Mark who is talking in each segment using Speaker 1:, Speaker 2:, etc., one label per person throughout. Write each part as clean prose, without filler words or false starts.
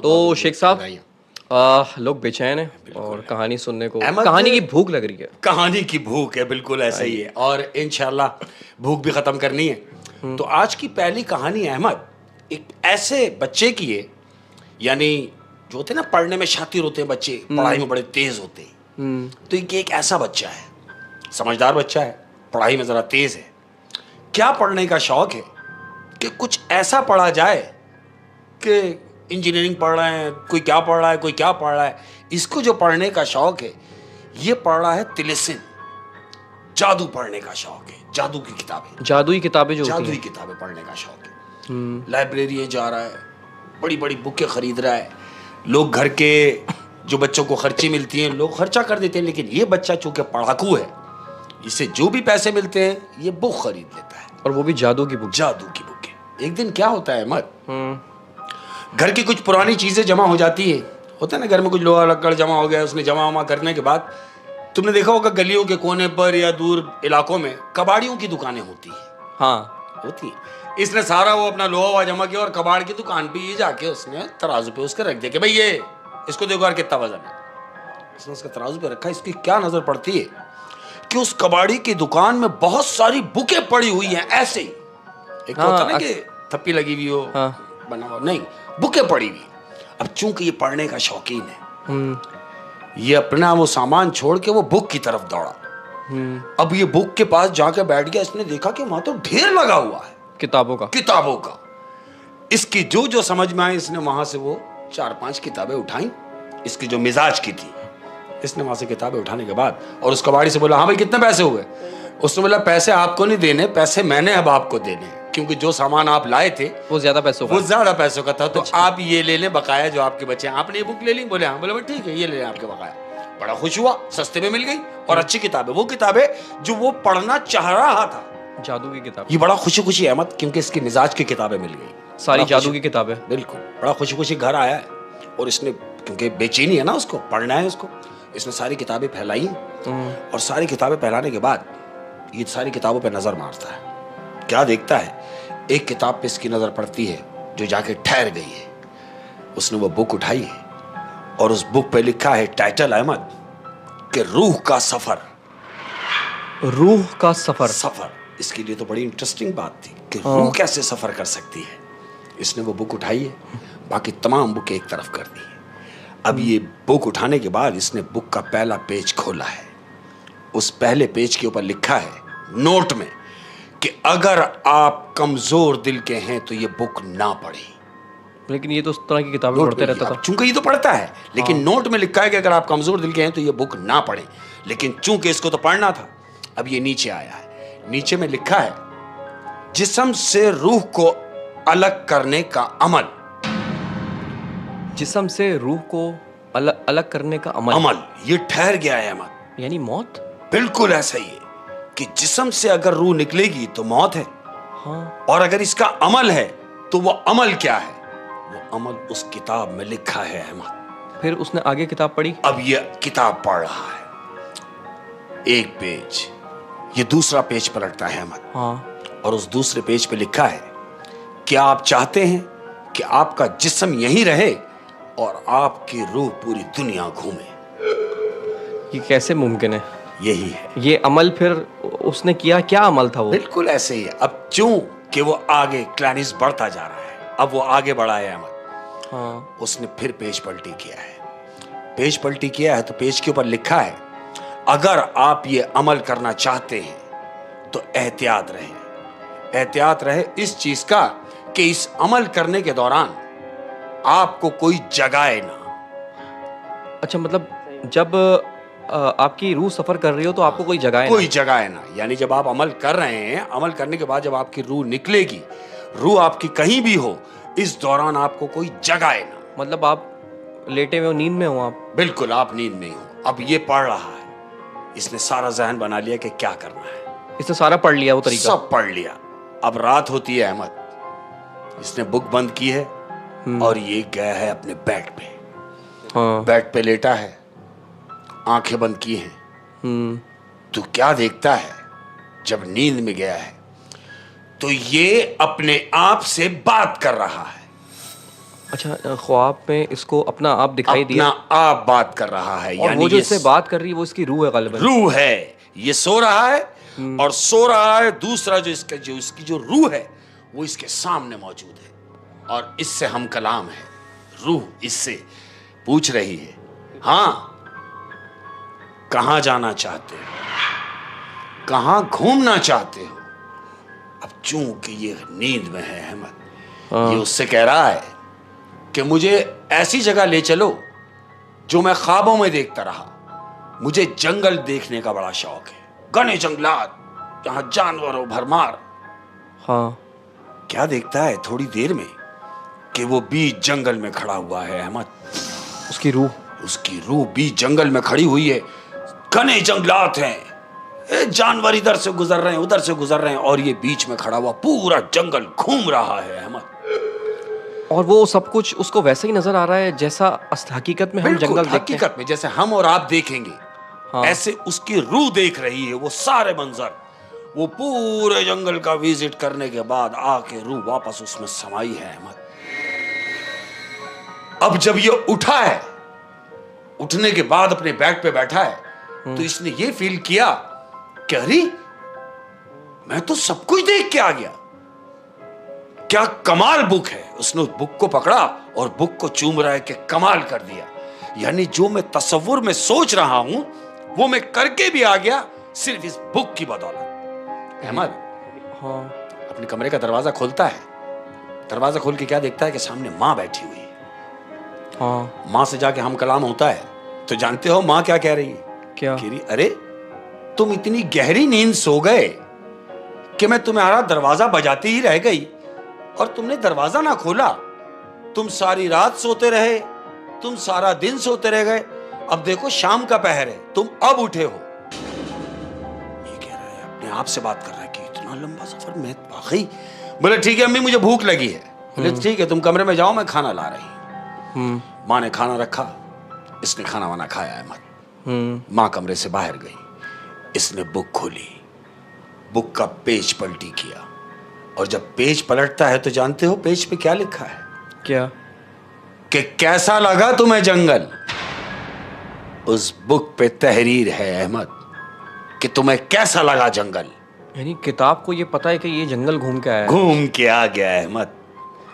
Speaker 1: तो शेख साहब, लोग बेचैन हैं और कहानी सुनने को, कहानी की भूख लग रही है।
Speaker 2: कहानी की भूख है, बिल्कुल ऐसा ही है, और इंशाल्लाह भूख भी खत्म करनी है। तो आज की पहली कहानी अहमद एक ऐसे बच्चे की है, यानी जो होते हैं ना पढ़ने में शातिर होते हैं बच्चे, पढ़ाई में बड़े तेज होते हैं। तो एक ऐसा बच्चा है, समझदार बच्चा है, पढ़ाई में जरा तेज है। क्या पढ़ने का शौक है कि कुछ ऐसा पढ़ा जाए कि इंजीनियरिंग पढ़ रहे हैं, कोई क्या पढ़ रहा है, कोई क्या पढ़ रहा है। इसको जो पढ़ने का शौक है, ये पढ़ रहा है तिलिस्म, जादू पढ़ने का शौक है, जादू की किताबें,
Speaker 1: जादुई किताबें जो
Speaker 2: जादुई किताबें पढ़ने का शौक है। लाइब्रेरी जा रहा है, बड़ी बड़ी बुकें खरीद रहा है। लोग घर के जो बच्चों को खर्ची मिलती हैं, लोग खर्चा कर देते हैं, लेकिन ये बच्चा चूंकि पढ़ाकू है, इसे जो भी पैसे मिलते हैं ये बुक खरीद लेता है,
Speaker 1: और वो भी जादू की बुक।
Speaker 2: जादू की बुकें। एक दिन क्या होता है अहमद, घर की कुछ पुरानी चीजें जमा हो जाती है। होता है ना, घर में कुछ लोहा लक्कड़ जमा हो गया, उसने जमा वमा करने के बाद तुमने देखा होगा गलियों के कोने पर या दूर इलाकों में कबाड़ियों की दुकानें होती है।
Speaker 1: हाँ,
Speaker 2: होती है। इसने सारा वो अपना लोहा वहा जमा किया और कबाड़ की दुकान पे ये जाके उसने तराजू पे उसके रख दिया कि भाई ये इसको देखो यार कितना वजन है। उसने उसका तराजू पे रखा। इसकी क्या नजर पड़ती है कि उस कबाड़ी की दुकान में बहुत सारी बुकें पड़ी हुई हैं ऐसे ही। एक तो होता ना कि थप्पी लगी हुई हो, बना हुआ, नहीं, बुकें पड़ी हुई। अब चूंकि ये पढ़ने का शौकीन है, ये अपना वो सामान छोड़ के वो बुक की तरफ दौड़ा। अब ये बुक के पास जाके बैठ गया। इसने देखा कि वहां तो ढेर लगा हुआ है किताबों का। इसकी जो जो समझ में आई, इसने वहां से वो 4-5 किताबें उठाई, इसकी जो मिजाज की थी। इसने वहां से किताबें उठाने के बाद और उस कबाड़ी से बोला, हाँ भाई कितने पैसे हुए? उसने बोला, पैसे आपको नहीं देने, पैसे मैंने अब आपको देने, क्योंकि जो सामान आप लाए थे
Speaker 1: वो ज्यादा पैसों का
Speaker 2: था। तो आप ये ले लें बकाया जो आपके बचे हैं। आपने ये बुक ले ली? बोले हाँ। बोले भाई ठीक है, ये ले लें आपके बकाया। बड़ा खुश हुआ, सस्ते में मिल गई और अच्छी किताबें, वो किताबें जो वो पढ़ना चाह रहा था,
Speaker 1: जादू की किताब।
Speaker 2: ये बड़ा खुशी खुशी अहमद, क्योंकि इसकी मिजाज की किताबें मिल गई,
Speaker 1: सारी जादू की किताबें।
Speaker 2: बिल्कुल, बड़ा खुशी खुशी घर आया है। और इसने, क्योंकि बेचैनी है ना, उसको पढ़ना है, उसको इसने सारी किताबें फैलाई। और सारी किताबें फैलाने के बाद ये सारी किताबों पे नजर मारता है। क्या देखता है, एक किताब पे इसकी नजर पड़ती है जो जाके ठहर गई है। उसने वो बुक उठाई है और उस बुक पे लिखा है टाइटल अहमद कि रूह का सफर।
Speaker 1: रूह का सफर।
Speaker 2: इसके लिए तो बड़ी इंटरेस्टिंग बात थी कि रूह कैसे सफर कर सकती है। इसने वो बुक उठाई है, बाकी तमाम बुक एक तरफ कर दी है। अब ये बुक उठाने के बाद इसने बुक का पहला पेज खोला है। उस पहले पेज के ऊपर लिखा है नोट में कि अगर आप कमजोर दिल के हैं तो ये बुक ना पढ़ें।
Speaker 1: लेकिन ये तो उस तरह की किताबें पढ़ते रहता था।
Speaker 2: चूंकि ये तो पढ़ता है, लेकिन नोट में लिखा है कि अगर आप कमजोर दिल के हैं तो ये बुक ना पढ़ें। लेकिन चूंकि इसको तो पढ़ना था, अब ये नीचे आया है। नीचे में लिखा है जिस्म से रूह को अलग करने का अमल।
Speaker 1: जिस्म से रूह को अलग करने का अमल।
Speaker 2: ये ठहर गया है अमल,
Speaker 1: यानी मौत।
Speaker 2: बिल्कुल ऐसा ही है कि जिस्म से अगर रूह निकलेगी तो मौत है।
Speaker 1: हाँ।
Speaker 2: और अगर इसका अमल है तो वो अमल क्या है? वो अमल उस किताब में लिखा है अहमद।
Speaker 1: फिर उसने आगे किताब पढ़ी। अब
Speaker 2: ये किताब पढ़ रहा है, एक पेज, ये दूसरा पेज पलटता है अहमद।
Speaker 1: हाँ।
Speaker 2: और उस दूसरे पेज पे लिखा है कि आप चाहते हैं कि आपका जिस्म यहीं रहे और आपकी रूह पूरी दुनिया घूमे।
Speaker 1: ये कैसे मुमकिन है?
Speaker 2: यही है
Speaker 1: ये अमल। फिर उसने किया, क्या अमल था वो?
Speaker 2: बिल्कुल ऐसे ही है। अब चूंकि वो आगे क्लैनिस बढ़ता जा रहा है, अब वो आगे बढ़ा है अहमद।
Speaker 1: हाँ।
Speaker 2: उसने फिर पेज पलटी किया है। पेज पलटी किया है तो पेज के ऊपर लिखा है अगर आप ये अमल करना चाहते हैं तो एहतियात रहे इस चीज का कि इस अमल करने के दौरान आपको कोई जगाए ना।
Speaker 1: अच्छा, मतलब जब आपकी रूह सफर कर रही हो तो आपको कोई जगाए
Speaker 2: ना। यानी जब आप अमल कर रहे हैं, अमल करने के बाद जब आपकी रूह निकलेगी, रूह आपकी कहीं भी हो, इस दौरान आपको कोई जगाए ना।
Speaker 1: मतलब आप लेटे हुए हो, नींद में हो आप?
Speaker 2: बिल्कुल, आप नींद में हो। अब ये पढ़ रहा है, इसने सारा जहन बना लिया कि क्या करना है।
Speaker 1: इसने सारा पढ़ लिया, वो तरीका
Speaker 2: सब पढ़ लिया। अब रात होती है अहमद, इसने बुक बंद की है और ये गया है अपने बेड पे।
Speaker 1: हाँ।
Speaker 2: बेड पे लेटा है, आंखें बंद की हैं। तो क्या देखता है, जब नींद में गया है तो ये अपने आप से बात कर रहा है।
Speaker 1: अच्छा, ख्वाब में इसको अपना आप दिखाई
Speaker 2: अपना
Speaker 1: दिया
Speaker 2: आप बात कर रहा है,
Speaker 1: और
Speaker 2: यानी
Speaker 1: वो जो
Speaker 2: ये
Speaker 1: इससे बात कर रही है वो इसकी रूह है गालिबन।
Speaker 2: रूह है। ये सो रहा है और सो रहा है। दूसरा जो इसकी जो रूह है वो इसके सामने मौजूद है और इससे हम कलाम है। रूह इससे पूछ रही है, हाँ कहां जाना चाहते हो, कहां घूमना चाहते हो। अब चूंकि ये नींद में है अहमद, ये उससे कह रहा है कि मुझे ऐसी जगह ले चलो जो मैं ख्वाबों में देखता रहा। मुझे जंगल देखने का बड़ा शौक है, घने जंगलात जहां जानवर हो भरमार।
Speaker 1: हाँ,
Speaker 2: क्या देखता है थोड़ी देर में कि वो बीच जंगल में खड़ा हुआ है अहमद। उसकी रूह बीच जंगल में खड़ी हुई है। घने जंगलात हैं, जानवर इधर से गुजर रहे हैं उधर से गुजर रहे हैं और ये बीच में खड़ा हुआ पूरा जंगल घूम रहा है अहमद।
Speaker 1: और वो सब कुछ उसको वैसे ही नजर आ रहा है जैसा हकीकत में हम जंगल देखते हैं।
Speaker 2: हकीकत में जैसे हम और आप देखेंगे,
Speaker 1: हाँ।
Speaker 2: ऐसे उसकी रूह देख रही है वो सारे मंजर। वो पूरे जंगल का विजिट करने के बाद आके रूह वापस उसमें समाई है अहमद। अब जब ये उठा है, उठने के बाद अपने बैग पे बैठा है, तो इसने ये फील किया कि अरे मैं तो सब कुछ देख के आ गया, क्या कमाल बुक है। उसने उस बुक को पकड़ा और बुक को चूम रहा है कि कमाल कर दिया, यानी जो मैं तसव्वुर में सोच रहा हूं वो मैं करके भी आ गया सिर्फ इस बुक की बदौलत। अहमद
Speaker 1: हाँ।
Speaker 2: अपने कमरे का दरवाजा खोलता है। दरवाजा खोल के क्या देखता है कि सामने माँ बैठी हुई है।
Speaker 1: हाँ।
Speaker 2: माँ से जाके हम कलाम होता है तो जानते हो माँ क्या कह रही है?
Speaker 1: क्या?
Speaker 2: कह रही, अरे तुम इतनी गहरी नींद सो गए कि मैं तुम्हारा दरवाजा बजाती ही रह गई और तुमने दरवाजा ना खोला। तुम सारी रात सोते रहे, तुम सारा दिन सोते रह गए। अब देखो शाम का पहर है, तुम अब उठे हो। ये कह रहा है, अपने आप से बात कर रहा है कि इतना लंबा सफर मैं वाकई। बोले ठीक है अम्मी मुझे भूख लगी है। बोले ठीक है तुम कमरे में जाओ मैं खाना ला रही हूँ। माँ ने खाना रखा, इसने खाना वाना खाया अहमद। माँ कमरे से बाहर गई, इसने बुक खोली, बुक का पेज पलटी किया और जब पेज पलटता है तो जानते हो पेज पे क्या लिखा है?
Speaker 1: क्या?
Speaker 2: कि कैसा लगा तुम्हें जंगल। उस बुक पे तहरीर है अहमद कि तुम्हें कैसा लगा जंगल।
Speaker 1: यानी किताब को ये पता है कि ये जंगल घूम के आया है।
Speaker 2: घूम के आ गया अहमद।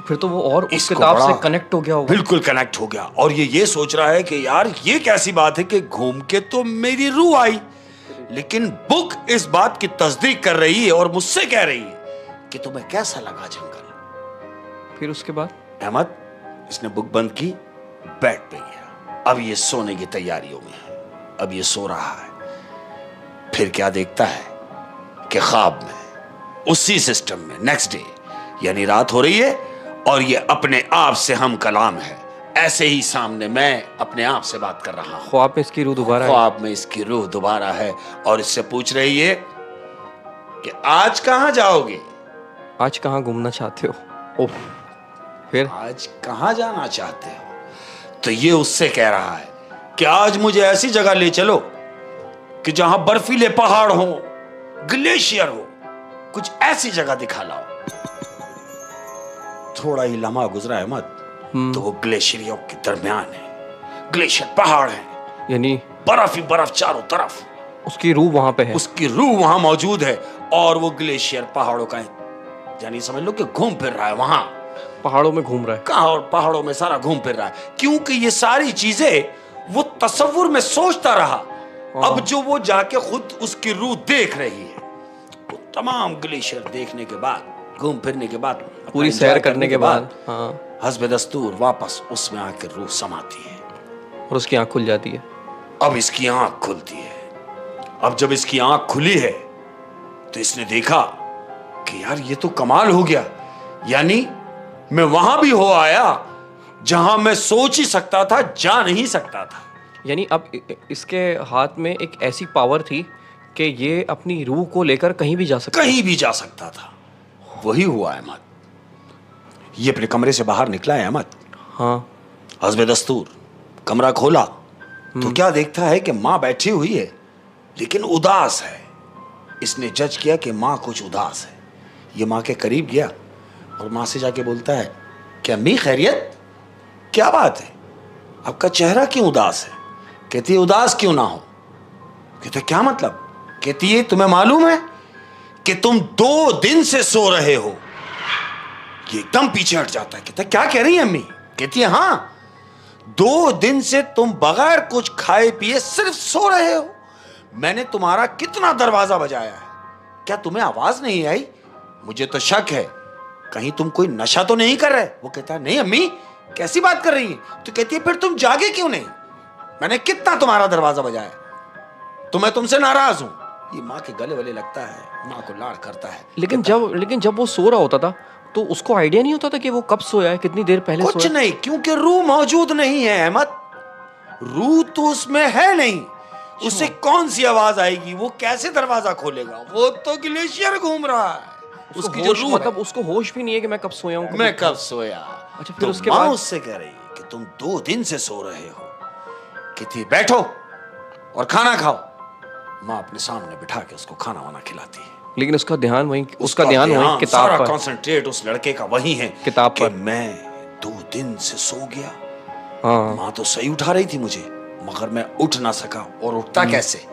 Speaker 1: फिर तो वो और उस
Speaker 2: इसको
Speaker 1: किताब
Speaker 2: बड़ा
Speaker 1: से कनेक्ट हो गया होगा।
Speaker 2: बिल्कुल कनेक्ट हो गया और ये सोच रहा है कि यार ये कैसी बात है कि घूम के तो मेरी रूह आई, लेकिन बुक इस बात की तस्दीक कर रही है और मुझसे कह रही है कि तुम्हें कैसा लगा जंगल।
Speaker 1: फिर उसके बाद
Speaker 2: अहमद इसने बुक बंद की, बेड पे गया। अब ये सोने की तैयारियों में है, अब ये सो रहा है। फिर क्या देखता है कि ख्वाब में उसी सिस्टम में नेक्स्ट डे यानी रात हो रही है और ये अपने आप से हम कलाम है। ऐसे ही सामने मैं अपने आप से बात कर रहा हूं।
Speaker 1: ख्वाब में इसकी रूह दोबारा है।
Speaker 2: ख्वाब में इसकी रूह दोबारा है और इससे पूछ रही है कि आज कहां जाओगे,
Speaker 1: आज कहाँ घूमना चाहते हो। ओह, फिर
Speaker 2: आज कहां जाना चाहते हो। तो ये उससे कह रहा है कि आज मुझे ऐसी जगह ले चलो कि जहां बर्फीले पहाड़ हो, ग्लेशियर हो, कुछ ऐसी जगह दिखा लाओ। थोड़ा ही लम्हा गुजरा अहमद तो वो ग्लेशियरों के दरमियान है, ग्लेशियर पहाड़ है,
Speaker 1: यानी
Speaker 2: बर्फ ही बर्फ चारों तरफ।
Speaker 1: उसकी रूह वहां पे है।
Speaker 2: उसकी रूह वहां मौजूद है और वो ग्लेशियर पहाड़ों का यानी समझ लो कि घूम फिर रहा है वहां,
Speaker 1: पहाड़ों में घूम रहा है।
Speaker 2: कहां और पहाड़ों में सारा घूम फिर रहा है, क्योंकि ये सारी चीजें वो तसव्वुर में सोचता रहा। अब जो वो जाके खुद उसकी रूह देख रही है, वो तमाम ग्लेशियर देखने के बाद, घूम फिरने के बाद,
Speaker 1: पूरी सैर करने के बाद
Speaker 2: हस्ब दस्तूर वापस उसमें आकर रूह समाती है
Speaker 1: और उसकी आंख खुल जाती है।
Speaker 2: अब इसकी आंख खुलती है। अब जब इसकी आंख खुली है तो इसने देखा कि यार ये तो कमाल हो गया, यानी मैं वहां भी हो आया जहां मैं सोच ही सकता था, जा नहीं सकता था।
Speaker 1: यानी अब इसके हाथ में एक ऐसी पावर थी कि ये अपनी रूह को लेकर कहीं भी जा सकता
Speaker 2: कहीं भी जा सकता था। वही हुआ अहमद। ये अपने कमरे से बाहर निकला है अहमद।
Speaker 1: हाँ।
Speaker 2: हस्ब दस्तूर कमरा खोला तो क्या देखता है कि माँ बैठी हुई है लेकिन उदास है। इसने जज किया कि माँ कुछ उदास है। ये माँ के करीब गया और माँ से जाके बोलता है कि अम्मी खैरियत। क्या बात है, आपका चेहरा क्यों उदास है? कहती है उदास क्यों ना हो। कहते क्या मतलब? कहती है तुम्हें मालूम है कि तुम 2 दिन से सो रहे हो। ये एकदम पीछे हट जाता है। कहता क्या कह रही है अम्मी? कहती है हाँ, 2 दिन से तुम बगैर कुछ खाए पिए सिर्फ सो रहे हो। मैंने तुम्हारा कितना दरवाजा बजाया है, क्या तुम्हें आवाज नहीं आई? मुझे तो शक है कहीं तुम कोई नशा तो नहीं कर रहे। वो कहता है नहीं अम्मी, कैसी बात कर रही है? तो कहती है फिर तुम जागे क्यों नहीं? मैंने कितना तुम्हारा दरवाजा बजाया, तो मैं तुमसे नाराज हूं। ये माँ के गले वले लगता है, माँ को लाड़ करता है।
Speaker 1: लेकिन जब वो सो रहा होता था तो उसको आइडिया नहीं होता था कि वो कब सोया है, कितनी देर पहले
Speaker 2: कुछ नहीं, क्योंकि रूह मौजूद नहीं है अहमद। रूह तो उसमें है नहीं, उससे कौन सी आवाज आएगी? वो कैसे दरवाजा खोलेगा? वो तो ग्लेशियर घूम रहा है। उसकी जो रूह
Speaker 1: मतलब उसको होश भी नहीं है कि मैं कब सोया हूँ,
Speaker 2: मैं कब सोया।
Speaker 1: अच्छा, फिर
Speaker 2: तो
Speaker 1: उसके
Speaker 2: माँ
Speaker 1: बाद
Speaker 2: उससे कह रही है कि तुम 2 दिन से सो रहे हो। कहती बैठो और खाना खाओ। माँ अपने सामने बिठा के उसको खाना वाना खिलाती है,
Speaker 1: लेकिन उसका ध्यान वही किताब
Speaker 2: सारा
Speaker 1: पर,
Speaker 2: कंसंट्रेट उस लड़के का वही है,
Speaker 1: किताब पर।
Speaker 2: मैं 2 दिन से सो गया।
Speaker 1: हाँ।
Speaker 2: माँ तो सही उठा रही थी मुझे, मगर मैं उठ ना सका। और उठता कैसे?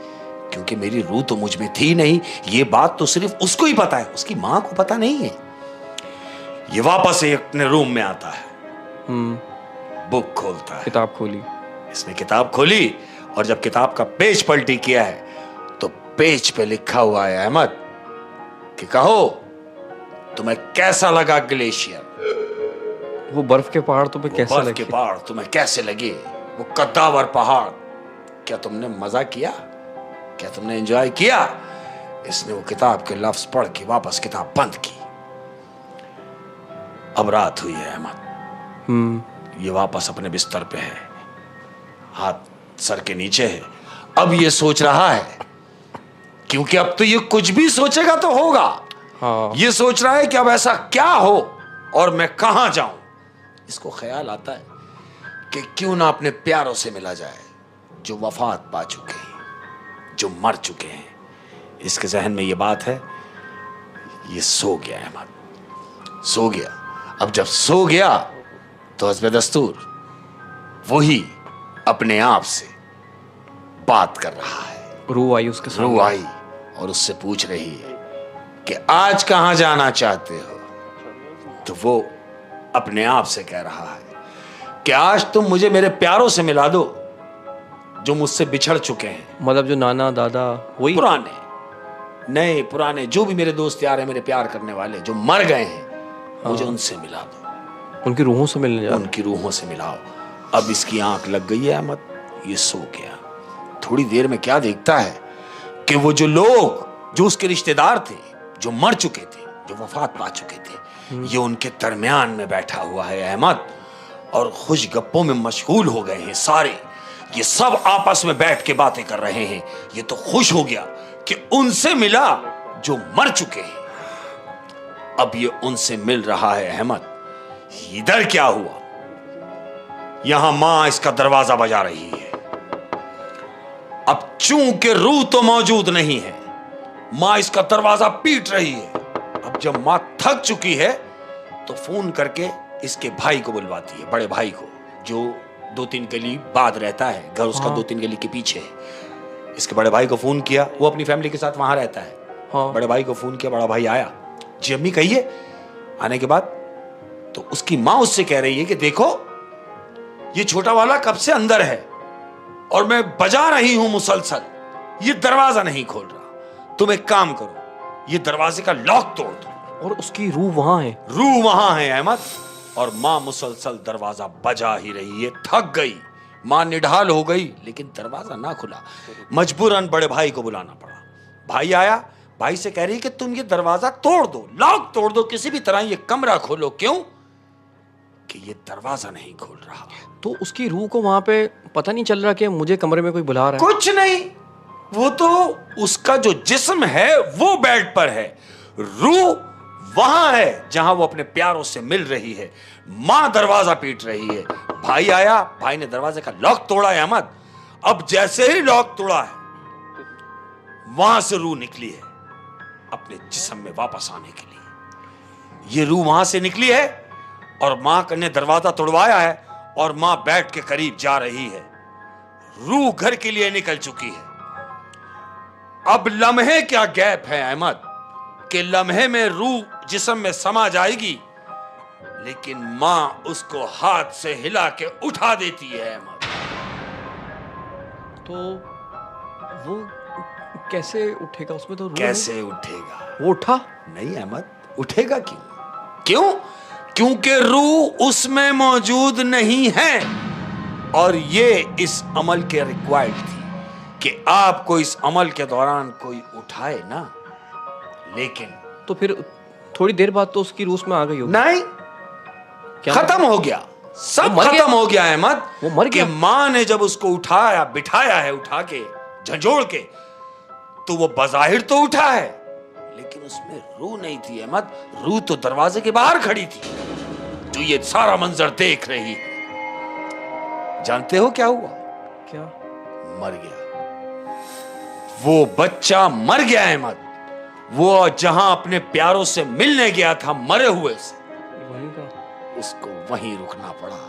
Speaker 2: क्योंकि मेरी रूह तो मुझ में थी नहीं। ये बात तो सिर्फ उसको ही पता है, उसकी माँ को पता नहीं है। ये वापस अपने रूम में आता है, बुक खोलता है,
Speaker 1: किताब खोली।
Speaker 2: इसने किताब खोली और जब किताब का पेज पलटी किया है तो पेज पे लिखा हुआ है अहमद कि कहो तुम्हें कैसा लगा ग्लेशियर?
Speaker 1: वो बर्फ के पहाड़ तुम्हें कैसे लगे?
Speaker 2: बर्फ के पहाड़ तुम्हें कैसे लगे? वो कद्दावर पहाड़, क्या तुमने मजा किया? क्या तुमने एंजॉय किया? इसने वो किताब के लफ्ज पढ़ के वापस किताब बंद की। अब रात हुई है अहमद, ये वापस अपने बिस्तर पे है, हाथ सर के नीचे है। अब ये सोच रहा है, क्योंकि अब तो ये कुछ भी सोचेगा तो होगा।
Speaker 1: हाँ।
Speaker 2: ये सोच रहा है कि अब ऐसा क्या हो और मैं कहां जाऊं। इसको ख्याल आता है कि क्यों ना अपने प्यारों से मिला जाए जो वफात पा चुके हैं, जो मर चुके हैं। इसके जहन में ये बात है। ये सो गया अहमद, सो गया। अब जब सो गया तो हस्बे दस्तूर वही अपने आप से बात कर रहा है।
Speaker 1: रूह आई उसके सामने।
Speaker 2: रूह आई और उससे पूछ रही है कि आज कहां जाना चाहते हो? तो वो अपने आप से कह रहा है कि आज तुम मुझे मेरे प्यारों से मिला दो जो मुझसे बिछड़ चुके हैं।
Speaker 1: मतलब जो नाना दादा, वही
Speaker 2: पुराने नए पुराने जो भी मेरे दोस्त यार हैं, मेरे प्यार करने वाले जो मर गए हैं, मुझे उनसे मिला दो,
Speaker 1: उनकी रूहों से मिलने जाओ।
Speaker 2: उनकी रूहों से मिलाओ। अब इसकी आंख लग गई है अहमद, ये सो गया। थोड़ी देर में क्या देखता है कि वो जो लोग जो उसके रिश्तेदार थे, जो मर चुके थे, जो वफात पा चुके थे, ये उनके दरमियान में बैठा हुआ है अहमद, और खुश गप्पों में मशगूल हो गए हैं सारे। ये सब आपस में बैठ के बातें कर रहे हैं। ये तो खुश हो गया कि उनसे मिला जो मर चुके हैं। अब ये उनसे मिल रहा है अहमद। इधर क्या हुआ? यहां मां इसका दरवाजा बजा रही है। अब चूंकि रूह तो मौजूद नहीं है, मां इसका दरवाजा पीट रही है। अब जब मां थक चुकी है तो फोन करके इसके भाई को बुलवाती है, बड़े भाई को, जो 2-3 गली बाद रहता है। घर उसका 2-3 गली के पीछे है। इसके बड़े भाई को फोन किया, वो अपनी फैमिली के साथ वहां रहता है।
Speaker 1: हाँ।
Speaker 2: बड़े भाई को फोन किया, बड़ा भाई आया। जी अम्मी कहिए। आने के बाद तो उसकी मां उससे कह रही है कि देखो ये छोटा वाला कब से अंदर है और मैं बजा रही हूं मुसलसल, ये दरवाजा नहीं खोल रहा। तुम एक काम करो, ये दरवाजे का लॉक तोड़ दो।
Speaker 1: और उसकी रूह वहां है।
Speaker 2: रूह वहां है अहमद, और मां मुसलसल दरवाजा बजा ही रही है। थक गई मां, निढाल हो गई, लेकिन दरवाजा ना खुला। मजबूरन बड़े भाई को बुलाना पड़ा। भाई आया, भाई से कह रही कि तुम ये दरवाजा तोड़ दो, लॉक तोड़ दो, किसी भी तरह ये कमरा खोलो। क्यों? कि ये दरवाजा नहीं खोल रहा।
Speaker 1: तो उसकी रूह को वहां पे पता नहीं चल रहा कि मुझे कमरे में कोई बुला रहा है?
Speaker 2: कुछ नहीं, वो तो उसका जो जिस्म है वो बेड पर है, रूह वहां है जहां वो अपने प्यारों से मिल रही है। मां दरवाजा पीट रही है। भाई आया, भाई ने दरवाजे का लॉक तोड़ा है अहमद। अब जैसे ही लॉक तोड़ा है, वहां से रूह निकली है अपने जिस्म में वापस आने के लिए। ये रूह वहां से निकली है और मां ने दरवाजा तोड़वाया है और मां बेड के करीब जा रही है। रूह घर के लिए निकल चुकी है। अब लम्हे क्या गैप है अहमद कि लम्हे में रूह जिस्म में समा जाएगी, लेकिन मां उसको हाथ से हिला के उठा देती है अहमद।
Speaker 1: तो वो कैसे उठेगा? उसमें तो रूह
Speaker 2: कैसे उठेगा?
Speaker 1: वो उठा
Speaker 2: नहीं अहमद, उठेगा क्यों? क्यों? क्योंकि रूह उसमें मौजूद नहीं है। और ये इस अमल के रिक्वायर्ड थी कि आपको इस अमल के दौरान कोई उठाए ना। लेकिन
Speaker 1: तो फिर थोड़ी देर बाद तो उसकी रूह में आ गई होगी।
Speaker 2: नहीं,
Speaker 1: क्या
Speaker 2: खत्म हो गया, सब खत्म हो गया अहमद।
Speaker 1: वो मर गया।
Speaker 2: मां ने जब उसको उठाया, बिठाया है, उठा के झंझोड़ के, तो वो बज़ाहिर तो उठा है, लेकिन उसमें रूह नहीं थी अहमद। रूह तो दरवाजे के बाहर खड़ी थी, जो ये सारा मंजर देख रही। जानते हो क्या हुआ?
Speaker 1: क्या?
Speaker 2: मर गया। वो बच्चा मर गया अहमद। वो जहां अपने प्यारों से मिलने गया था मरे हुए से,
Speaker 1: वहीं का
Speaker 2: उसको वहीं रुकना पड़ा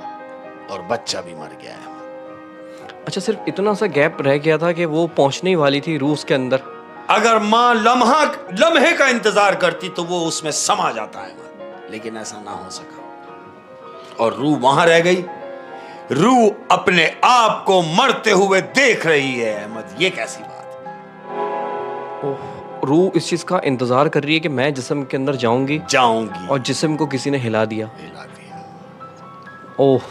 Speaker 2: और बच्चा भी मर गया अहमद।
Speaker 1: अच्छा, सिर्फ इतना सा गैप रह गया था कि वो पहुंचने ही वाली थी रूह के अंदर।
Speaker 2: अगर मां लम्हे का इंतजार करती तो वो उसमें समा जाता अहमद, लेकिन ऐसा ना हो सका और रूह वहां रह गई। रूह अपने आप को मरते हुए देख रही है अहमद। ये कैसी बात?
Speaker 1: ओह, रूह इस चीज का इंतजार कर रही है कि मैं जिस्म के अंदर जाऊंगी और जिस्म को किसी ने हिला दिया। ओह,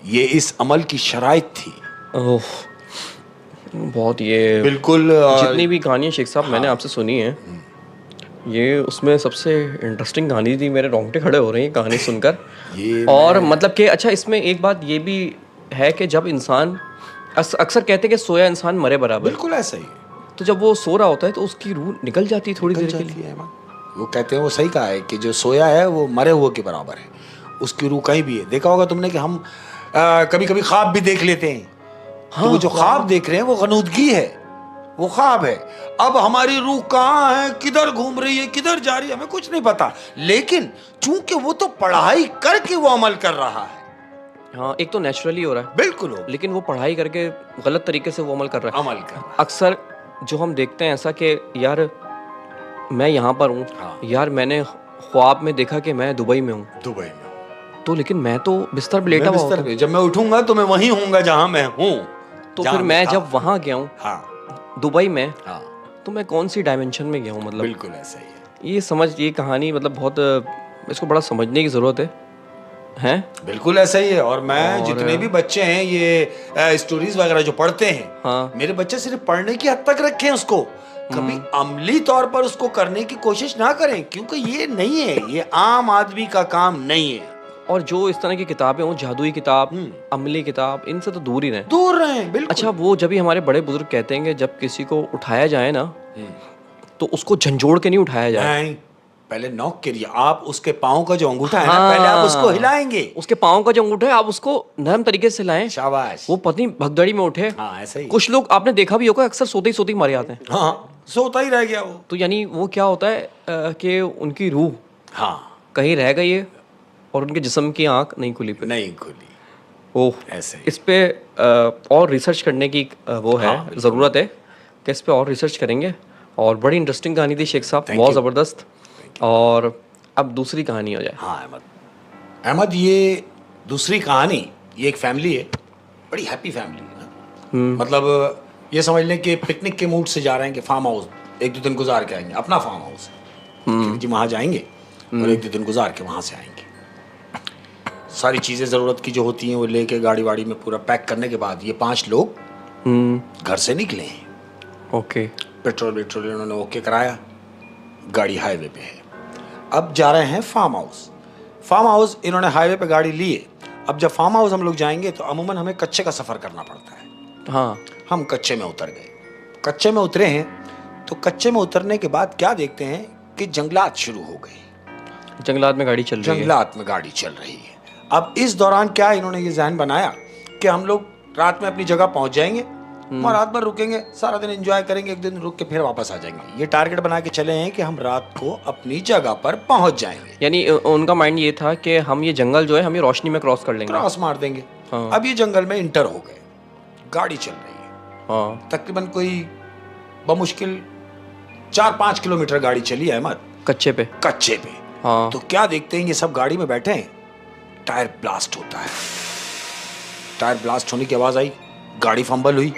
Speaker 2: ये इस अमल की शराइत थी।
Speaker 1: ओह, बहुत ये
Speaker 2: बिल्कुल।
Speaker 1: जितनी भी कहानियां शेख साहब मैंने आपसे सुनी है, ये उसमें सबसे इंटरेस्टिंग कहानी थी। मेरे रोंगटे खड़े हो रहे हैं कहानी सुनकर। और मतलब कि अच्छा, इसमें एक बात ये भी है कि जब इंसान अक्सर कहते हैं कि सोया इंसान मरे बराबर।
Speaker 2: बिल्कुल ऐसा ही।
Speaker 1: तो जब वो सो रहा होता है तो उसकी रूह निकल जाती है थोड़ी देर के लिए।
Speaker 2: वो कहते हैं, वो सही कहा है कि जो सोया है वो मरे हुए के बराबर है। उसकी रूह कहीं भी है। देखा होगा तुमने कि हम कभी कभी ख्वाब भी देख लेते हैं।
Speaker 1: हाँ,
Speaker 2: तो वो जो ख्वाब देख रहे हैं वो गनूदगी है, वो ख्वाब है। अब हमारी रूह कहाँ है, किधर घूम रही है, किधर जा रही है, हमें कुछ नहीं पता। लेकिन चूंकि वो तो पढ़ाई करके वो अमल कर रहा है।
Speaker 1: हाँ, एक तो नेचुरली हो रहा है,
Speaker 2: बिल्कुल हो,
Speaker 1: लेकिन वो पढ़ाई करके गलत तरीके से वो अमल कर रहा है।
Speaker 2: अमल कर।
Speaker 1: अक्सर जो हम देखते हैं ऐसा कि यार मैं यहाँ पर हूँ,
Speaker 2: हाँ।
Speaker 1: यार मैंने ख्वाब में देखा कि मैं दुबई में हूँ, तो लेकिन मैं तो बिस्तर पे लेटा हुआ
Speaker 2: बिस्तर पे, जब मैं उठूंगा तो मैं वहीं हूँगा जहाँ मैं हूँ।
Speaker 1: तो फिर मैं जब वहाँ गया हूँ,
Speaker 2: हाँ,
Speaker 1: दुबई में,
Speaker 2: हाँ,
Speaker 1: तो मैं कौन सी डायमेंशन में गया हूँ? मतलब
Speaker 2: बिल्कुल ऐसा ही है।
Speaker 1: ये कहानी मतलब बहुत इसको बड़ा समझने की जरूरत है।
Speaker 2: बिल्कुल ऐसा ही है। और मैं जितने भी बच्चे हैं ये स्टोरीज वगैरह जो पढ़ते हैं,
Speaker 1: हाँ,
Speaker 2: मेरे बच्चे सिर्फ पढ़ने की हद तक रखें उसको, कभी अमली तौर पर उसको करने की कोशिश ना करें, क्योंकि ये नहीं है, ये आम आदमी का काम नहीं है।
Speaker 1: और जो इस तरह की किताबें हो, जादुई किताब, अमली किताब, इनसे तो दूर ही रहें।
Speaker 2: दूर रहें, बिल्कुल।
Speaker 1: अच्छा, वो जब भी हमारे बड़े बुजुर्ग कहते हैं कि जब किसी को उठाया जाए ना, तो उसको झंझोड़ के नहीं उठाया जाए,
Speaker 2: नहीं, पहले नॉक करिए। आप उसके पाँव का जो अंगूठा है ना, पहले आप उसको हिलाएंगे।
Speaker 1: उसके पाँव का जो अंगूठा है आप उसको नरम तरीके से हिलाएं।
Speaker 2: शाबाश।
Speaker 1: वो पत्नी भगदड़ी में उठे।
Speaker 2: हाँ, ऐसा ही।
Speaker 1: कुछ लोग आपने देखा भी होगा, अक्सर सोते ही मारे जाते हैं।
Speaker 2: हाँ, सोता ही रह गया वो।
Speaker 1: तो यानी वो क्या होता है कि उनकी रूह
Speaker 2: हाँ
Speaker 1: कहीं रह गई है और उनके जिस्म की आंख नहीं खुली पे।
Speaker 2: नहीं खुली।
Speaker 1: ओह,
Speaker 2: ऐसे ही।
Speaker 1: इस पे और रिसर्च करने की वो है, ज़रूरत है कि इस पे और रिसर्च करेंगे। और बड़ी इंटरेस्टिंग कहानी थी शेख साहब, बहुत ज़बरदस्त। और अब दूसरी कहानी हो जाए।
Speaker 2: हाँ अहमद, ये दूसरी कहानी, ये एक फैमिली है, बड़ी हैप्पी फैमिली है ना। मतलब ये समझ लें कि पिकनिक के मूड से जा रहे हैं कि फार्म हाउस 1-2 दिन गुजार के आएंगे। अपना फार्म हाउस है जी, वहाँ जाएंगे और 1-2 दिन गुजार के वहाँ से आएंगे। सारी चीज़ें ज़रूरत की जो होती हैं वो लेके गाड़ी वाड़ी में पूरा पैक करने के बाद ये 5 लोग घर से निकले हैं।
Speaker 1: ओके।
Speaker 2: पेट्रोल इन्होंने ओके कराया, गाड़ी हाईवे पे है। अब जा रहे हैं फार्म हाउस इन्होंने हाईवे पे गाड़ी ली है। अब जब फार्म हाउस हम लोग जाएंगे तो अमूमन हमें कच्चे का सफ़र करना पड़ता है।
Speaker 1: हाँ,
Speaker 2: हम कच्चे में उतर गए। कच्चे में उतरे हैं तो कच्चे में उतरने के बाद क्या देखते हैं कि जंगलात शुरू हो गए।
Speaker 1: जंगलात में गाड़ी चल रही है।
Speaker 2: जंगलात में गाड़ी चल रही है। अब इस दौरान क्या इन्होंने ये ज़हन बनाया कि हम लोग रात में अपनी जगह पहुंच जाएंगे वहाँ रात भर रुकेंगे, सारा दिन एंजॉय करेंगे, एक दिन रुक के फिर वापस आ जाएंगे। ये टारगेट बना के चले हैं कि हम रात को अपनी जगह पर पहुंच जाएंगे।
Speaker 1: यानी उनका माइंड ये था कि हम ये जंगल जो है हम ये रोशनी में क्रॉस कर लेंगे,
Speaker 2: क्रॉस मार देंगे।
Speaker 1: हाँ।
Speaker 2: अब ये जंगल में इंटर हो गए, गाड़ी चल रही है,
Speaker 1: हाँ,
Speaker 2: तकरीबन कोई बमुश्किल 4-5 किलोमीटर गाड़ी चली है अहमद,
Speaker 1: कच्चे पे।
Speaker 2: कच्चे पे।
Speaker 1: हाँ,
Speaker 2: तो क्या देखते हैं, ये सब गाड़ी में बैठे हैं, टायर ब्लास्ट होता है। टायर ब्लास्ट होने की आवाज आई, गाड़ी फंबल हुई।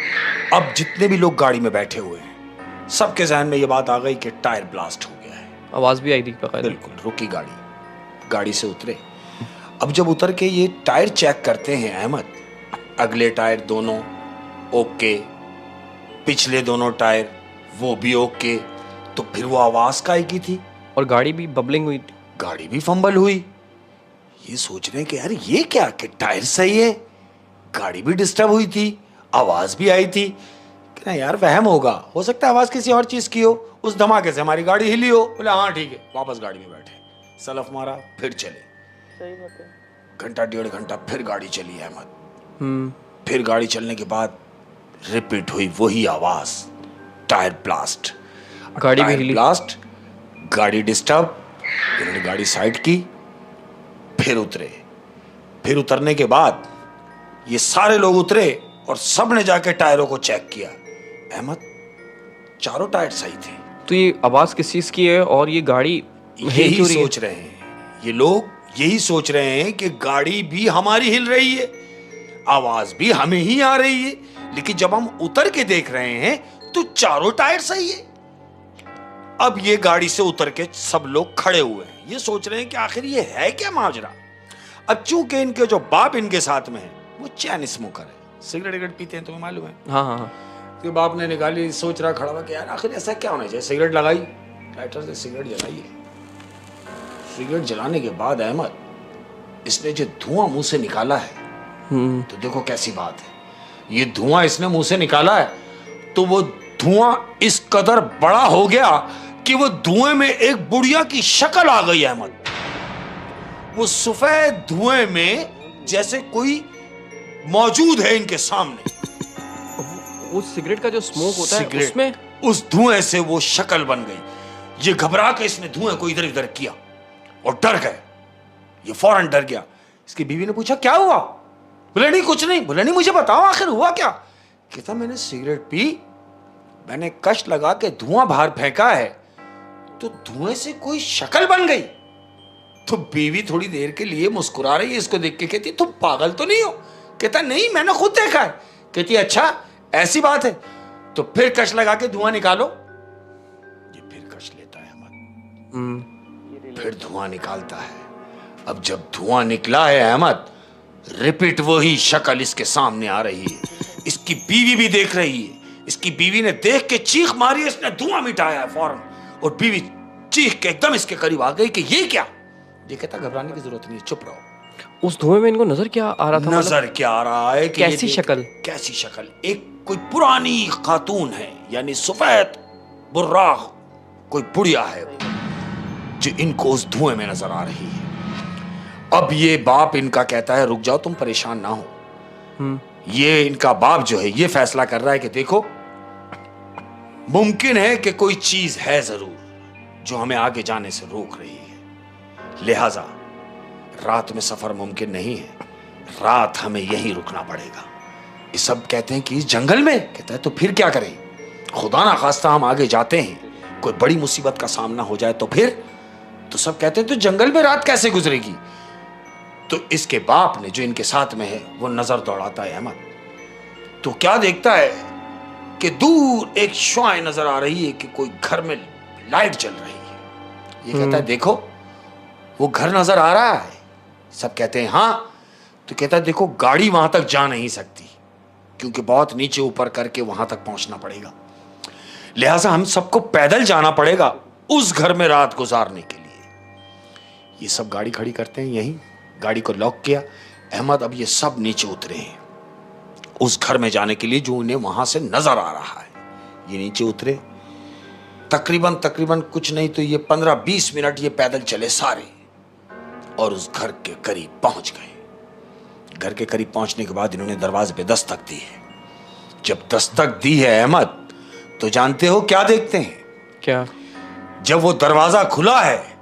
Speaker 2: अब जितने भी लोग गाड़ी में बैठे हुए हैं, सबके जहन में ये बात आ गई कि टायर ब्लास्ट हो गया है।
Speaker 1: आवाज भी आई थी बकायदा।
Speaker 2: बिल्कुल, रुकी गाड़ी, गाड़ी से उतरे। अब जब उतर के ये टायर चेक करते हैं अहमद, अगले टायर दोनों ओके, पिछले दोनों टायर वो भी ओके, तो फिर वो आवाज का की थी
Speaker 1: और गाड़ी भी बबलिंग हुई थी।
Speaker 2: गाड़ी भी फंबल हुई। ये सोच रहे हैं कि यार ये क्या, कि टायर सही है, गाड़ी भी डिस्टर्ब हुई थी, आवाज भी आई थी, कि ना यार वहम होगा, हो सकता है आवाज किसी और चीज की हो, उस धमाके से हमारी गाड़ी हिली हो। बोले हाँ ठीक है, वापस गाड़ी में बैठे, सलफ मारा, फिर चले।
Speaker 1: सही बात है।
Speaker 2: घंटा 1.5 घंटा फिर गाड़ी चली अहमद।
Speaker 1: हम्म।
Speaker 2: फिर गाड़ी चलने के बाद रिपीट हुई वही आवाज, टायर ब्लास्ट।
Speaker 1: गाड़ी भी
Speaker 2: टायर
Speaker 1: हिली।
Speaker 2: ब्लास्ट, गाड़ी डिस्टर्ब। इन्होंने गाड़ी साइड की, फिर उतरे। फिर उतरने के बाद ये सारे लोग उतरे और सब ने जाके टायरों को चेक किया अहमद, चारों टायर सही थे।
Speaker 1: तो ये आवाज किस चीज की है और ये गाड़ी हिल
Speaker 2: यही
Speaker 1: क्यों रही है?
Speaker 2: सोच रहे हैं ये लोग, यही सोच रहे हैं कि गाड़ी भी हमारी हिल रही है, आवाज भी हमें ही आ रही है, लेकिन जब हम उतर के देख रहे हैं तो चारों टायर सही है। अब ये गाड़ी से उतर के सब लोग खड़े हुए हैं, ये सोच रहे हैं कि आखिर ये है क्या माजरा। अब चूंकि इनके जो बाप इनके साथ में है वो चैन स्मोकर है, सिगरेट विगरेट पीते हैं, तुम्हें मालूम है।
Speaker 1: हाँ हाँ हाँ।
Speaker 2: तो बाप ने निकाली, सोच रहा खड़ा हुआ कि यार आखिर ऐसा क्या होना चाहिए। सिगरेट लगाई, लाइटर से सिगरेट जलाई। सिगरेट जलाने के बाद अहमद, इसने जो धुआं मुंह से निकाला है, तो देखो कैसी बात है, ये धुआं इसने मुंह से निकाला है तो वो धुआं इस कदर बड़ा हो गया कि वो धुएं में एक बुढ़िया की शक्ल आ गई अहमद। वो सफेद धुएं में जैसे कोई मौजूद है इनके सामने।
Speaker 1: वो सिगरेट का जो स्मोक होता है
Speaker 2: सिगरेट,
Speaker 1: उसमें
Speaker 2: उस धुएं से वो शक्ल बन गई। ये घबरा के इसने धुएं को इधर उधर किया और डर गए, ये फौरन डर गया। इसकी बीवी ने पूछा क्या हुआ? बोले नहीं कुछ नहीं। बोले नहीं मुझे बताओ आखिर हुआ क्या? कहता मैंने सिगरेट पी, मैंने कश लगा के धुआं बाहर फेंका है तो धुएं से कोई शक्ल बन गई। तो बीवी थोड़ी देर के लिए मुस्कुरा रही है, इसको देख के कहती तुम पागल तो नहीं हो? कहता नहीं मैंने खुद देखा है। कहती अच्छा ऐसी बात है, तो फिर कश लगा के धुआं निकालो। ये फिर कश लेता है अहमद, फिर धुआं निकालता है। अब जब धुआं निकला है अहमद, रिपीट वही शक्ल इसके सामने आ रही है। इसकी बीवी भी देख रही है। इसकी बीवी ने देख के चीख मारी, इसने धुआं मिटाया है फौरन, और बीवी चीख के एकदम इसके करीब आ गई कि ये क्या? ये कहता घबराने की जरूरत नहीं, चुप रहो।
Speaker 1: उस धुएं में इनको नजर क्या आ रहा था?
Speaker 2: नजर क्या आ रहा है कि
Speaker 1: कैसी शक्ल?
Speaker 2: कैसी शक्ल? एक कोई पुरानी खातून है, यानी सफेद बुर्राख कोई बुढ़िया है जो इनको उस धुएं में नजर आ रही है। अब ये बाप इनका कहता है रुक जाओ, तुम परेशान ना हो। ये इनका बाप जो है ये फैसला कर रहा है कि देखो मुमकिन है कि कोई चीज है जरूर जो हमें आगे जाने से रोक रही है, लिहाजा रात में सफर मुमकिन नहीं है, रात हमें यहीं रुकना पड़ेगा। ये सब कहते हैं कि इस जंगल में? कहता है तो फिर क्या करें, खुदा ना खास्ता हम आगे जाते हैं, कोई बड़ी मुसीबत का सामना हो जाए तो फिर? तो सब कहते हैं तो जंगल में रात कैसे गुजरेगी? तो इसके बाप ने जो इनके साथ में है वो नजर दौड़ाता है अहमद, तो क्या देखता है कि दूर एक श्वाएं नजर आ रही है कि कोई घर में लाइट जल रही है। ये कहता है देखो वो घर नजर आ रहा है। सब कहते हैं हाँ। तो कहता है देखो गाड़ी वहां तक जा नहीं सकती क्योंकि बहुत नीचे ऊपर करके वहां तक पहुंचना पड़ेगा, लिहाजा हम सबको पैदल जाना पड़ेगा उस घर में रात गुजारने के लिए। ये सब गाड़ी खड़ी करते हैं यहीं, गाड़ी को लॉक किया अहमद। अब ये सब नीचे उतरे हैं उस घर में जाने के लिए जो उन्हें वहां से नजर आ रहा है। ये नीचे उतरे, तकरीबन कुछ नहीं तो ये 15-20 मिनट ये पैदल चले सारे, और उस घर के करीब पहुंच गए। घर के करीब पहुंचने के बाद इन्होंने दरवाजे पे दस्तक दी है। जब दस्तक दी है अहमद, तो जानते हो क्या देखते हैं?
Speaker 1: क्या?
Speaker 2: जब वो दरवाजा खुला है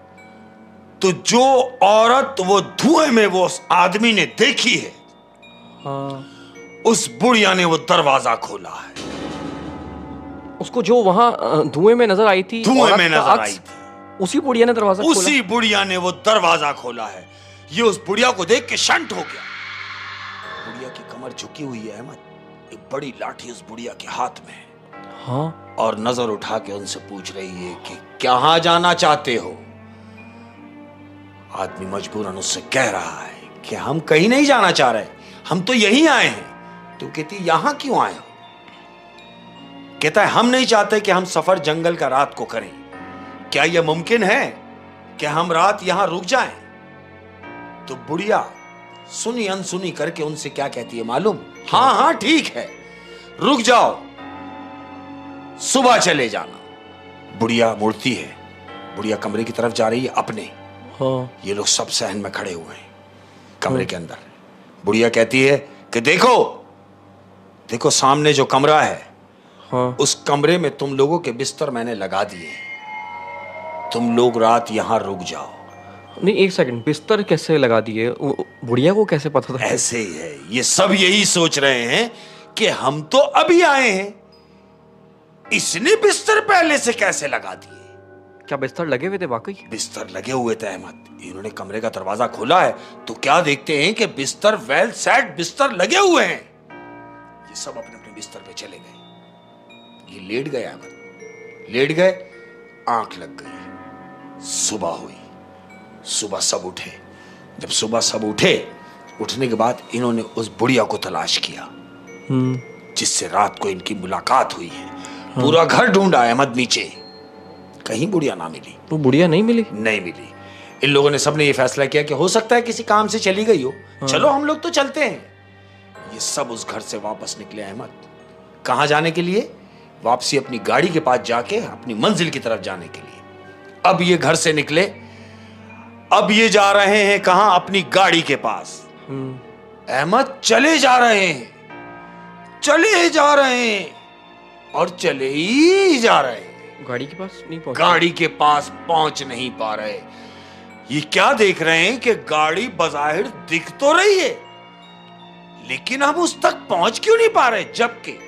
Speaker 2: तो जो औरत वो धुएं में वो उस आदमी ने देखी है,
Speaker 1: हाँ,
Speaker 2: उस बुढ़िया ने वो दरवाजा खोला है।
Speaker 1: उसको जो वहां धुएं में नजर आई थी,
Speaker 2: धुएं
Speaker 1: औरत
Speaker 2: में
Speaker 1: का
Speaker 2: नजर
Speaker 1: अक्स,
Speaker 2: आई थी,
Speaker 1: उसी बुढ़िया ने दरवाजा खोला।
Speaker 2: उसी बुढ़िया ने वो दरवाजा खोला है। ये उस बुढ़िया को देख के शंट हो गया। बुढ़िया की कमर झुकी हुई है अहमद, एक बड़ी लाठी उस बुढ़िया के हाथ में है।
Speaker 1: हाँ,
Speaker 2: और नजर उठा के उनसे पूछ रही है कि कहां जाना चाहते हो? आदमी मजबूरन उससे कह रहा है कि हम कहीं नहीं जाना चाह रहे, हम तो यहीं आए हैं। तो कहती यहां क्यों आए हो? कहता है हम नहीं चाहते कि हम सफर जंगल का रात को करें। क्या यह मुमकिन है कि हम रात यहां रुक जाएं? तो बुढ़िया सुनी अनसुनी करके उनसे क्या कहती है मालूम? हाँ हाँ ठीक है, रुक जाओ, सुबह चले जाना। बुढ़िया मुड़ती है, बुढ़िया कमरे की तरफ जा रही है अपने।
Speaker 1: हाँ,
Speaker 2: ये लोग सब सहन में खड़े हुए हैं कमरे के अंदर। बुढ़िया कहती है कि देखो देखो सामने जो कमरा है,
Speaker 1: हाँ,
Speaker 2: उस कमरे में तुम लोगों के बिस्तर मैंने लगा दिए, तुम लोग रात यहां रुक जाओ।
Speaker 1: नहीं, एक सेकंड, बिस्तर कैसे लगा दिए? बुढ़िया को कैसे पता था?
Speaker 2: ऐसे ही है, ये सब यही सोच रहे हैं कि हम तो अभी आए हैं, इसने बिस्तर पहले से कैसे लगा दिए।
Speaker 1: क्या बिस्तर लगे हुए थे वाकई?
Speaker 2: बिस्तर लगे हुए थे अहमद। इन्होंने कमरे का दरवाजा खोला है तो क्या देखते हैं कि बिस्तर वेल सेट बिस्तर लगे हुए हैं। ये सब अपने अपने बिस्तर पे चले गए। ये लेट गए अहमद, लेट गए, आंख लग गई। सुबह हुई, सुबह सब उठे। जब सुबह सब उठे, उठने के बाद इन्होंने उस बुढ़िया को तलाश किया जिससे रात को इनकी मुलाकात हुई है। पूरा घर ढूंढा अहमद नीचे, कहीं बुढ़िया ना मिली।
Speaker 1: वो बुढ़िया नहीं मिली?
Speaker 2: नहीं मिली। इन लोगों ने सबने ये फैसला किया कि हो सकता है किसी काम से चली गई हो, चलो हम लोग तो चलते हैं। ये सब उस घर से वापस निकले अहमद। कहां जाने के लिए? वापसी अपनी गाड़ी के पास जाके अपनी मंजिल की तरफ जाने के लिए। अब ये घर से निकले, अब ये जा रहे हैं कहां? अपनी गाड़ी के पास। अहमद चले जा रहे हैं, चले जा रहे हैं और चले ही जा रहे हैं।
Speaker 1: गाड़ी के पास नहीं पहुंचे?
Speaker 2: गाड़ी के पास पहुंच नहीं पा रहे। ये क्या देख रहे हैं कि गाड़ी बज़ाहिर दिख तो रही है, लेकिन हम उस तक पहुंच क्यों नहीं पा रहे? जबकि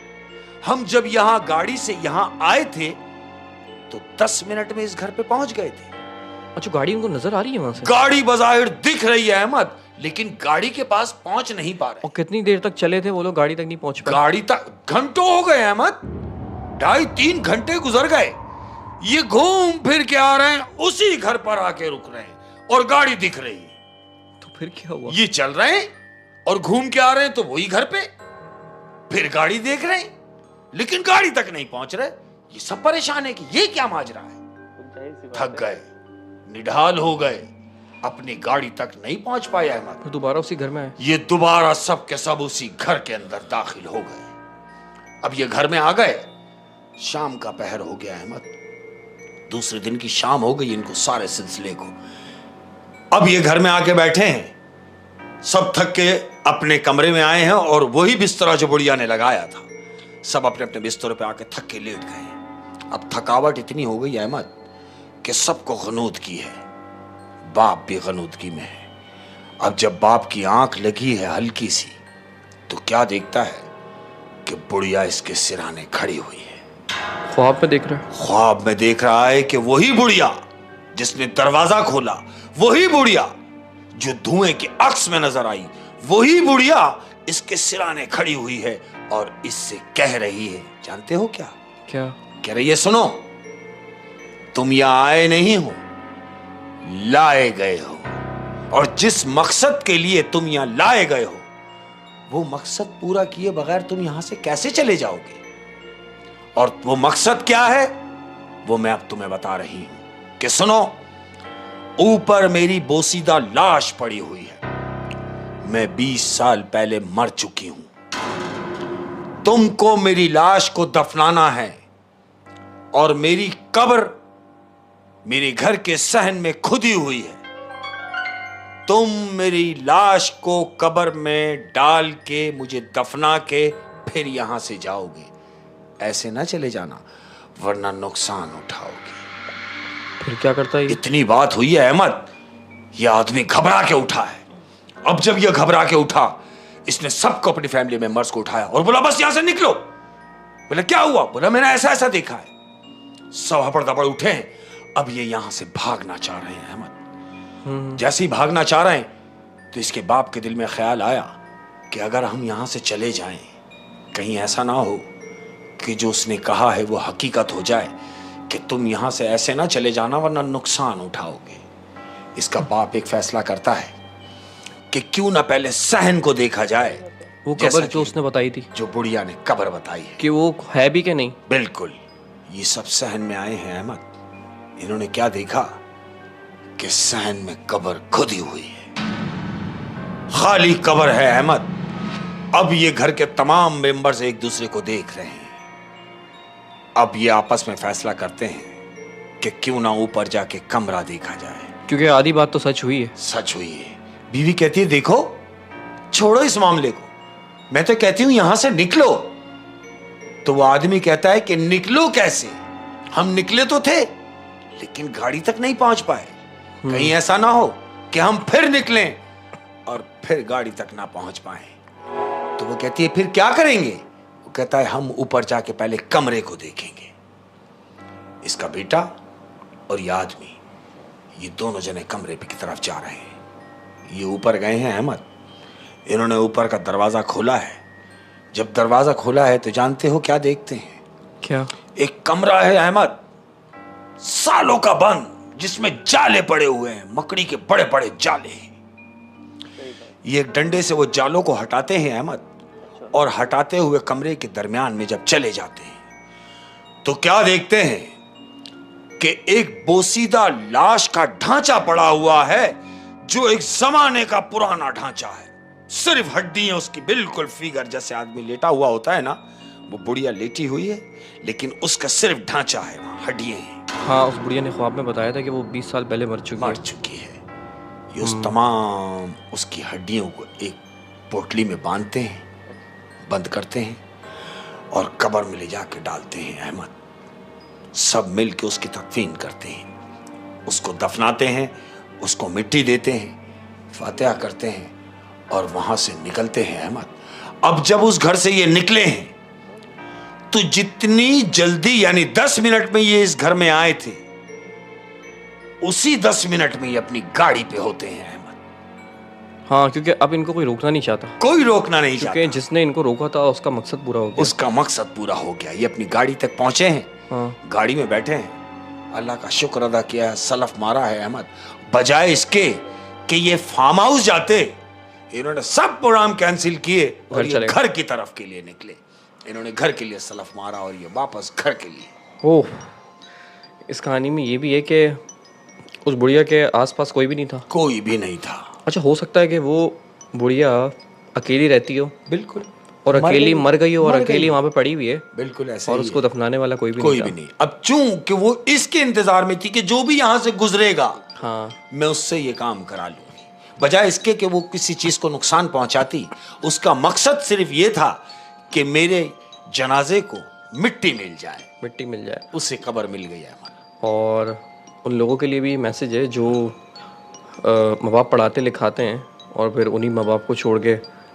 Speaker 2: हम जब यहां गाड़ी से यहां आए थे तो 10 मिनट में इस घर पे पहुंच गए थे।
Speaker 1: अच्छा, गाड़ी उनको नजर आ रही है वहां से?
Speaker 2: गाड़ी बज़ाहिर दिख रही है अहमद, लेकिन गाड़ी के पास पहुंच नहीं पा रहे।
Speaker 1: और कितनी देर तक चले थे वो लोग? गाड़ी तक नहीं पहुंच पाए?
Speaker 2: गाड़ी तक घंटों हो गए अहमद, 2.5-3 घंटे गुजर गए। ये घूम फिर के आ रहे हैं, उसी घर पर आके रुक रहे हैं और गाड़ी दिख रही है।
Speaker 1: तो फिर क्या हुआ?
Speaker 2: ये चल रहे हैं और घूम के आ रहे हैं तो वही घर पे, फिर गाड़ी देख रहे हैं लेकिन गाड़ी तक नहीं पहुंच रहे। ये सब परेशान है कि ये क्या माजरा है। थक गए, निढाल हो गए, अपनी गाड़ी तक नहीं पहुंच पाए अहमद।
Speaker 1: तो दोबारा उसी घर में आए?
Speaker 2: ये दोबारा सब के सब उसी घर के अंदर दाखिल हो गए। अब ये घर में आ गए, शाम का पहर हो गया अहमद, दूसरे दिन की शाम हो गई इनको सारे सिलसिले को। अब ये घर में आके बैठे हैं, सब थक के अपने कमरे में आए हैं और वही बिस्तरा जो बुढ़िया ने लगाया था, सब अपने अपने बिस्तरों पे आके थक के लेट गए। अब थकावट इतनी हो गई अहमद कि सबको गनूद की है, बाप भी गनूदगी में है। अब जब बाप की आंख लगी है हल्की सी, तो क्या देखता है कि बुढ़िया इसके सिराने खड़ी हुई है।
Speaker 1: ख्वाब में देख रहा है?
Speaker 2: ख्वाब में देख रहा है कि वही बुढ़िया जिसने दरवाजा खोला, वही बुढ़िया जो धुएं के अक्स में नजर आई, वही बुढ़िया इसके सिराने खड़ी हुई है और इससे कह रही है, जानते हो क्या?
Speaker 1: क्या
Speaker 2: कह रही है? सुनो, तुम यहां आए नहीं हो, लाए गए हो, और जिस मकसद के लिए तुम यहां लाए गए हो, वो मकसद पूरा किए बगैर तुम यहां से कैसे चले जाओगे? और वो मकसद क्या है वो मैं अब तुम्हें बता रही हूं कि सुनो, ऊपर मेरी बोसीदा लाश पड़ी हुई है, मैं 20 साल पहले मर चुकी हूं। तुमको मेरी लाश को दफनाना है और मेरी कब्र मेरे घर के सहन में खुदी हुई है। तुम मेरी लाश को कब्र में डाल के मुझे दफना के फिर यहाँ से जाओगे, ऐसे ना चले जाना वरना नुकसान उठाओगे।
Speaker 1: फिर क्या करता है ये?
Speaker 2: इतनी बात हुई है अहमद, यह आदमी घबरा के उठा है। अब जब यह घबरा के उठा, इसने सबको, अपनी फैमिली मेंबर्स को उठाया और बोला बस यहां से निकलो। बोला क्या हुआ? बोला मैंने ऐसा ऐसा देखा है। सब हपड़ दपड़ उठे हैं। अब ये यहां से भागना चाह रहे हैं अहमद। जैसे ही भागना चाह रहे हैं तो इसके बाप के दिल में ख्याल आया कि अगर हम यहां से चले जाएं, कहीं ऐसा ना हो कि जो उसने कहा है वो हकीकत हो जाए कि तुम यहां से ऐसे ना चले जाना वरना नुकसान उठाओगे। इसका बाप एक फैसला करता है कि क्यों ना पहले सहन को देखा जाए।
Speaker 1: वो कब्र जो उसने बताई थी,
Speaker 2: जो बुढ़िया ने कब्र बताई है,
Speaker 1: कि वो है भी कि नहीं?
Speaker 2: बिल्कुल। ये सब सहन में आए हैं अहमद। इन्होंने क्या देखा कि सहन में कब्र खुदी हुई है, खाली कब्र है अहमद। अब ये घर के तमाम मेंबर्स एक दूसरे को देख रहे हैं। अब ये आपस में फैसला करते हैं कि क्यों ना ऊपर जाके कमरा देखा जाए,
Speaker 1: क्योंकि आधी बात तो सच हुई है।
Speaker 2: सच हुई है। बीवी कहती है देखो छोड़ो इस मामले को, मैं तो कहती हूं यहां से निकलो। तो वो आदमी कहता है कि निकलो कैसे? हम निकले तो थे लेकिन गाड़ी तक नहीं पहुंच पाए। कहीं ऐसा ना हो कि हम फिर निकलें और फिर गाड़ी तक ना पहुंच पाए। तो वो कहती है फिर क्या करेंगे? वो कहता है हम ऊपर जाके पहले कमरे को देखेंगे। इसका बेटा और ये आदमी, ये दोनों जने कमरे की तरफ जा रहे हैं। ये ऊपर गए हैं अहमद। इन्होंने ऊपर का दरवाजा खोला है। जब दरवाजा खोला है तो जानते हो क्या देखते हैं?
Speaker 1: क्या?
Speaker 2: एक कमरा है अहमद, सालों का बंद, जिसमें जाले पड़े हुए हैं, मकड़ी के बड़े बड़े जाले। ये डंडे से वो जालों को हटाते हैं अहमद, और हटाते हुए कमरे के दरमियान में जब चले जाते हैं तो क्या देखते हैं कि एक बोसीदा लाश का ढांचा पड़ा हुआ है, जो एक जमाने का पुराना ढांचा है। सिर्फ हड्डियां उसकी, बिल्कुल फिगर जैसे आदमी लेटा हुआ होता है ना, वो बुढ़िया लेटी हुई है, लेकिन उसका सिर्फ ढांचा है, वहां हड्डियां हैं।
Speaker 1: हाँ, उस बुढ़िया ने ख्वाब में बताया था कि वो 20 साल पहले मर चुकी
Speaker 2: है। ये उस तमाम उसकी हड्डियों को एक पोटली में बांधते हैं, बंद करते हैं और कब्र में ले जाके डालते हैं अहमद। सब मिल के उसकी तदफीन करते हैं, उसको दफनाते हैं, उसको मिट्टी देते हैं, फातिहा करते हैं और वहां से निकलते हैं अहमद। अब जब उस घर से ये निकले हैं तो जितनी जल्दी, यानी 10 मिनट में ये इस घर में आए थे, उसी 10 मिनट में ये अपनी गाड़ी पे होते हैं अहमद।
Speaker 1: हाँ, क्योंकि अब इनको कोई रोकना नहीं चाहता।
Speaker 2: कोई रोकना नहीं चाहता,
Speaker 1: क्योंकि जिसने इनको रोका था उसका मकसद पूरा हो गया।
Speaker 2: उसका मकसद पूरा हो गया। ये अपनी गाड़ी तक पहुंचे हैं।
Speaker 1: हाँ।
Speaker 2: गाड़ी में बैठे हैं, अल्लाह का शुक्र अदा किया है, सलफ मारा है अहमद। बजाय इसके कि ये फार्म हाउस जाते, इन्होंने सब प्रोग्राम कैंसिल किए और ये घर की तरफ के लिए निकले। इन्होंने घर के लिए सलफ मारा और ये वापस घर के लिए।
Speaker 1: ओह, इस कहानी में ये भी है कि उस बुढ़िया के आसपास कोई भी नहीं था।
Speaker 2: कोई भी नहीं था।
Speaker 1: अच्छा, हो सकता है कि वो बुढ़िया अकेली रहती हो।
Speaker 2: बिल्कुल।
Speaker 1: और अकेली मर गई हो और अकेली वहां पे पड़ी हुई है।
Speaker 2: बिल्कुल ऐसा
Speaker 1: और उसको दफनाने वाला कोई
Speaker 2: भी नहीं। अब चूंकि वो इसके इंतजार में थी कि जो भी यहाँ से गुजरेगा,
Speaker 1: हाँ,
Speaker 2: मैं उससे ये काम करा लूंगी, बजाय इसके कि वो किसी चीज को नुकसान पहुंचाती। उसका मकसद सिर्फ ये था कि मेरे जनाजे को मिट्टी मिल जाए, उससे कब्र मिल गई है।
Speaker 1: और उन लोगों के लिए भी मैसेज है जो माँ बाप पढ़ाते लिखाते हैं और फिर उन्हीं माँ बाप को छोड़ के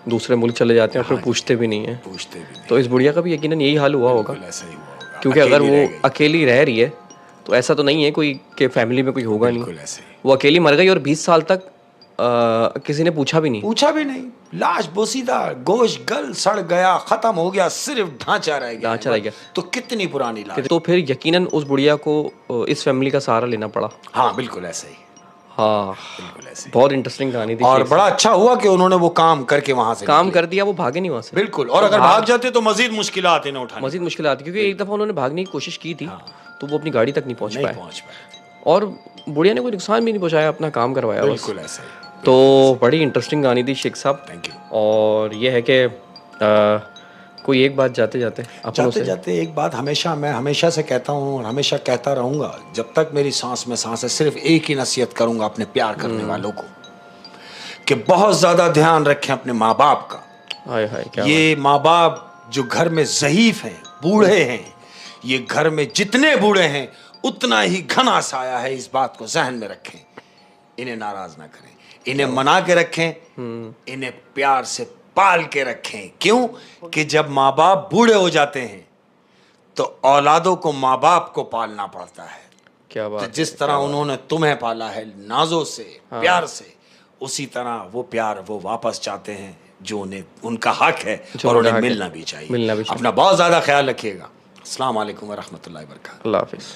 Speaker 1: दूसरे मुल्क चले जाते हैं और फिर पूछते भी नहीं है। तो इस बुढ़िया का भी यकीनन यही हाल हुआ होगा, क्योंकि अगर वो अकेली रह रही है तो ऐसा तो नहीं है कोई कि फैमिली में कोई होगा नहीं। वो अकेली मर गई और 20 साल तक किसी ने पूछा भी नहीं।
Speaker 2: लाश बोसीदा, गोश्त गल सड़ गया, खत्म हो गया, सिर्फ ढांचा रह गया। तो कितनी पुरानी लाश।
Speaker 1: तो फिर यकीनन उस बुढ़िया को इस फैमिली का सहारा लेना पड़ा।
Speaker 2: हाँ, बिल्कुल ऐसे ही।
Speaker 1: हाँ, बिल्कुल ऐसे। बहुत इंटरेस्टिंग कहानी थी
Speaker 2: और बड़ा अच्छा हुआ कि उन्होंने वो काम करके वहां से
Speaker 1: कर दिया। वो भागे नहीं वहां से।
Speaker 2: बिल्कुल। और अगर भाग जाते तो मजीद मुश्किलात इन्हें उठानी।
Speaker 1: क्योंकि एक दफा उन्होंने भागने की कोशिश की थी, तो वो अपनी गाड़ी तक नहीं पहुंच पाए और बुढ़िया ने कोई नुकसान भी नहीं पहुंचाया, अपना काम करवाया।
Speaker 2: बिल्कुल ऐसे।
Speaker 1: तो बड़ी इंटरेस्टिंग कहानी थी शेख साहब।
Speaker 2: Thank you.
Speaker 1: और ये है कि कोई एक बात जाते जाते
Speaker 2: एक बात मैं हमेशा से कहता हूँ और हमेशा कहता रहूंगा, जब तक मेरी सांस में सांस है, सिर्फ एक ही नसीहत करूंगा अपने प्यार करने वालों को, कि बहुत ज्यादा ध्यान रखें अपने माँ बाप का।
Speaker 1: हाय हाय, क्या
Speaker 2: ये माँ बाप जो घर में ज़ईफ हैं, बूढ़े हैं, ये घर में जितने बूढ़े हैं उतना ही घना साया है, इस बात को जहन में रखें। इन्हें नाराज ना करें, इन्हें मना के रखें, इन्हें प्यार से पाल के रखें। क्यों? कि जब माँ बाप बूढ़े हो जाते हैं तो औलादों को माँ बाप को पालना पड़ता है।
Speaker 1: क्या
Speaker 2: तो
Speaker 1: बात
Speaker 2: जिस तरह उन्होंने तुम्हें पाला है नाजों से, प्यार से, उसी तरह वो प्यार वो वापस चाहते हैं जो उन्हें उनका हक है और उन्हें मिलना भी चाहिए।
Speaker 1: मिलना भी चाहिए।
Speaker 2: अपना बहुत ज्यादा ख्याल रखिएगा। अस्सलाम वालेकुम व रहमतुल्लाहि व बरकातहू।
Speaker 1: अल्लाह हाफिज़।